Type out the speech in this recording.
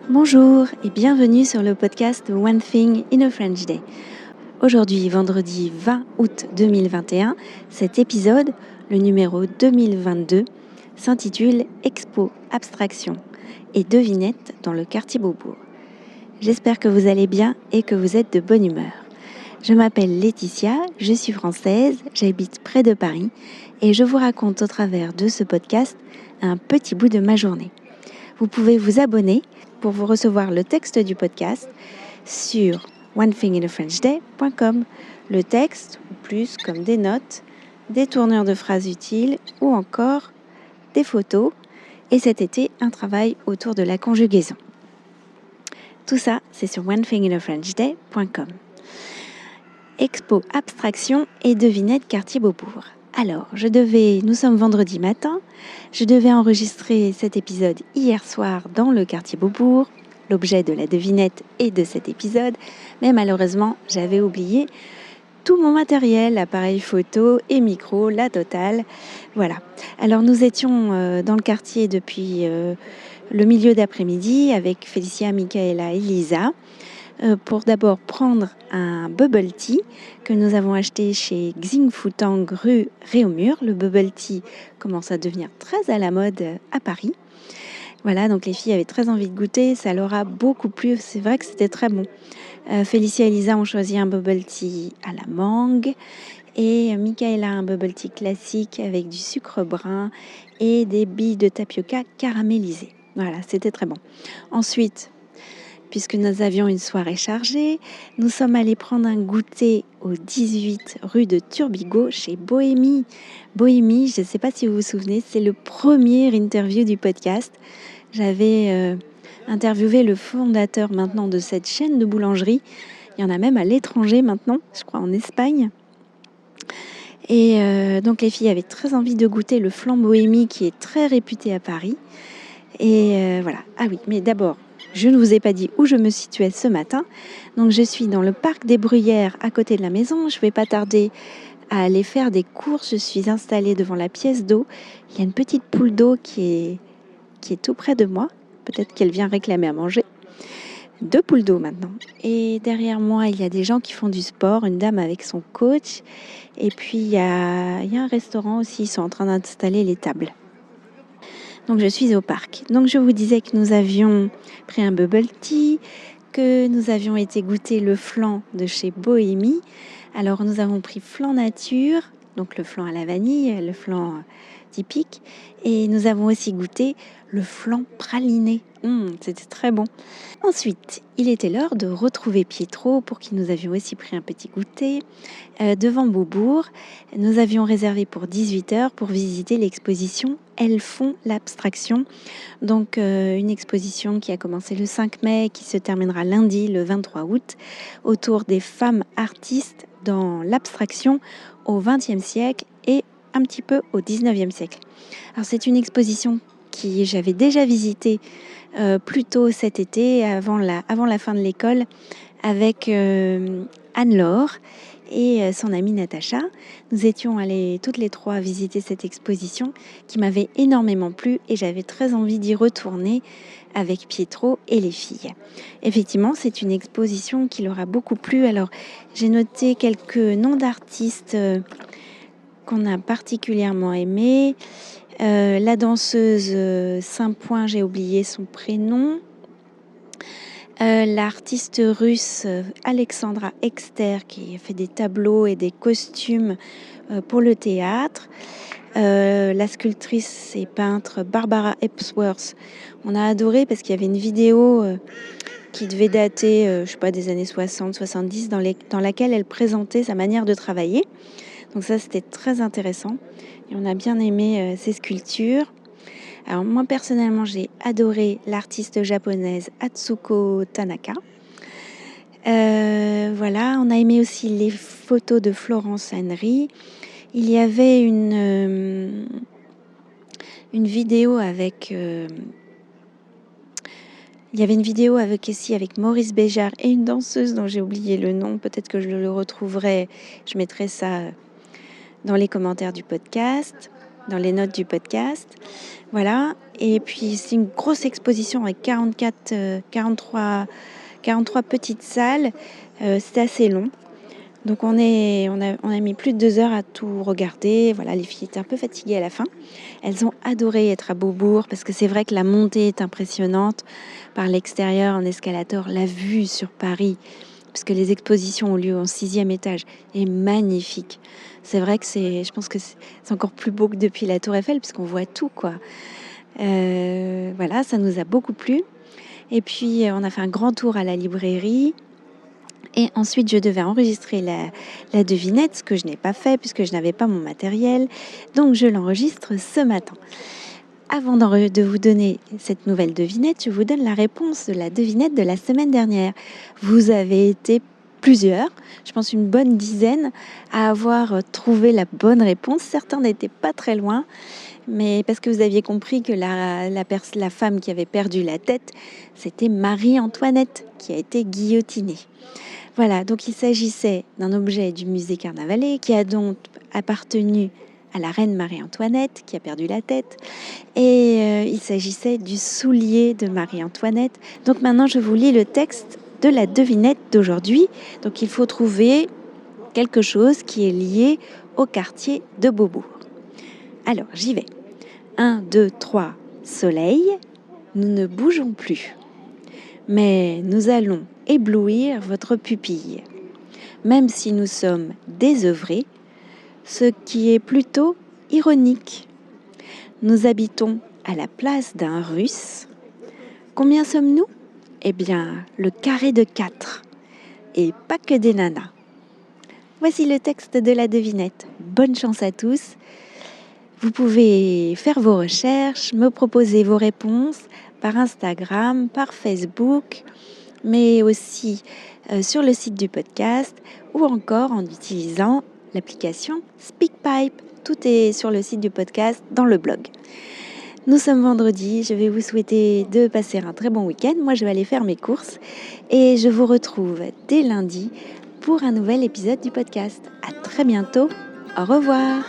Bonjour et bienvenue sur le podcast One Thing in a French Day. Aujourd'hui, vendredi 20 août 2021, cet épisode, le numéro 2022, s'intitule Expo, abstraction et devinette dans le quartier Beaubourg. J'espère que vous allez bien et que vous êtes de bonne humeur. Je m'appelle Laetitia, je suis française, j'habite près de Paris et je vous raconte au travers de ce podcast un petit bout de ma journée. Vous pouvez vous abonner pour vous recevoir le texte du podcast sur onethinginafrenchday.com. Le texte, ou plus comme des notes, des tournures de phrases utiles ou encore des photos. Et cet été, un travail autour de la conjugaison. Tout ça, c'est sur onethinginafrenchday.com. Expo abstraction et devinette quartier Beaubourg. Alors, nous sommes vendredi matin, je devais enregistrer cet épisode hier soir dans le quartier Beaubourg, l'objet de la devinette et de cet épisode, mais malheureusement, j'avais oublié tout mon matériel, appareil photo et micro, la totale. Voilà. Alors, nous étions dans le quartier depuis le milieu d'après-midi avec Félicia, Michaela et Lisa. Pour d'abord prendre un bubble tea que nous avons acheté chez Xing Futang rue Réaumur. Le bubble tea commence à devenir très à la mode à Paris. Voilà, donc les filles avaient très envie de goûter, ça leur a beaucoup plu, c'est vrai que c'était très bon. Félicia et Lisa ont choisi un bubble tea à la mangue et Michaela un bubble tea classique avec du sucre brun et des billes de tapioca caramélisées. Voilà, c'était très bon. Ensuite, puisque nous avions une soirée chargée, nous sommes allés prendre un goûter au 18 rue de Turbigo chez Bohémie. Bohémie, je ne sais pas si vous vous souvenez, c'est le premier interview du podcast. J'avais interviewé le fondateur maintenant de cette chaîne de boulangerie. Il y en a même à l'étranger maintenant, je crois en Espagne. Et donc les filles avaient très envie de goûter le flan Bohémie qui est très réputé à Paris. Et voilà. Ah oui, mais d'abord, je ne vous ai pas dit où je me situais ce matin. Donc je suis dans le parc des Bruyères à côté de la maison. Je ne vais pas tarder à aller faire des courses. Je suis installée devant la pièce d'eau. Il y a une petite poule d'eau qui est tout près de moi. Peut-être qu'elle vient réclamer à manger. 2 poules d'eau maintenant. Et derrière moi, il y a des gens qui font du sport. Une dame avec son coach. Et puis il y a un restaurant aussi. Ils sont en train d'installer les tables. Donc je suis au parc. Donc je vous disais que nous avions pris un bubble tea, que nous avions été goûter le flan de chez Bohémie. Alors nous avons pris flan nature, donc le flan à la vanille, le flan typique. Et nous avons aussi goûté le flan praliné. C'était très bon. Ensuite, il était l'heure de retrouver Pietro pour qui nous avions aussi pris un petit goûter. Devant Beaubourg, nous avions réservé pour 18h pour visiter l'exposition Elles font l'abstraction. Donc une exposition qui a commencé le 5 mai, qui se terminera lundi le 23 août, autour des femmes artistes dans l'abstraction au XXe siècle et un petit peu au XIXe siècle. Alors c'est une exposition que j'avais déjà visitée plus tôt cet été, avant la fin de l'école, avec Anne-Laure et son amie Natacha. Nous étions allées toutes les trois visiter cette exposition qui m'avait énormément plu et j'avais très envie d'y retourner avec Pietro et les filles. Effectivement, c'est une exposition qui leur a beaucoup plu. Alors, j'ai noté quelques noms d'artistes qu'on a particulièrement aimés. La danseuse Saint-Point, j'ai oublié son prénom. L'artiste russe Alexandra Exter qui fait des tableaux et des costumes pour le théâtre. La sculptrice et peintre Barbara Epsworth. On a adoré parce qu'il y avait une vidéo qui devait dater, des années 60-70 dans laquelle elle présentait sa manière de travailler. Donc ça, c'était très intéressant. Et on a bien aimé ces sculptures. Alors moi, personnellement, j'ai adoré l'artiste japonaise Atsuko Tanaka. Voilà, on a aimé aussi les photos de Florence Henry. Il y avait une vidéo avec... Il y avait une vidéo avec Maurice Béjart et une danseuse dont j'ai oublié le nom. Peut-être que je le retrouverai. Je mettrai ça dans les commentaires du podcast. dans les notes du podcast. Voilà. Et puis, c'est une grosse exposition avec 43 petites salles. C'est assez long. Donc, on a mis plus de 2 heures à tout regarder. Voilà, les filles étaient un peu fatiguées à la fin. Elles ont adoré être à Beaubourg parce que c'est vrai que la montée est impressionnante. Par l'extérieur, en escalator, la vue sur Paris, parce que les expositions ont lieu au 6e étage, est magnifique. C'est vrai que je pense que c'est encore plus beau que depuis la Tour Eiffel, puisqu'on voit tout, quoi. Voilà, ça nous a beaucoup plu. Et puis, on a fait un grand tour à la librairie. Et ensuite, je devais enregistrer la devinette, ce que je n'ai pas fait puisque je n'avais pas mon matériel. Donc, je l'enregistre ce matin. Avant de vous donner cette nouvelle devinette, je vous donne la réponse de la devinette de la semaine dernière. Vous avez été plusieurs, je pense une bonne dizaine, à avoir trouvé la bonne réponse. Certains n'étaient pas très loin, mais parce que vous aviez compris que la femme qui avait perdu la tête, c'était Marie-Antoinette qui a été guillotinée. Voilà, donc il s'agissait d'un objet du musée Carnavalet qui a donc appartenu à la reine Marie-Antoinette qui a perdu la tête. Et il s'agissait du soulier de Marie-Antoinette. Donc maintenant, je vous lis le texte de la devinette d'aujourd'hui. Donc il faut trouver quelque chose qui est lié au quartier de Beaubourg. Alors, j'y vais. 1, 2, 3, soleil. Nous ne bougeons plus. Mais nous allons éblouir votre pupille. Même si nous sommes désœuvrés, ce qui est plutôt ironique. Nous habitons à la place d'un Russe. Combien sommes-nous ? Eh bien, le carré de 4. Et pas que des nanas. Voici le texte de la devinette. Bonne chance à tous. Vous pouvez faire vos recherches, me proposer vos réponses par Instagram, par Facebook, mais aussi sur le site du podcast ou encore en utilisant l'application SpeakPipe. Tout est sur le site du podcast dans le blog. Nous sommes vendredi, je vais vous souhaiter de passer un très bon week-end. Moi, je vais aller faire mes courses et je vous retrouve dès lundi pour un nouvel épisode du podcast. À très bientôt, au revoir.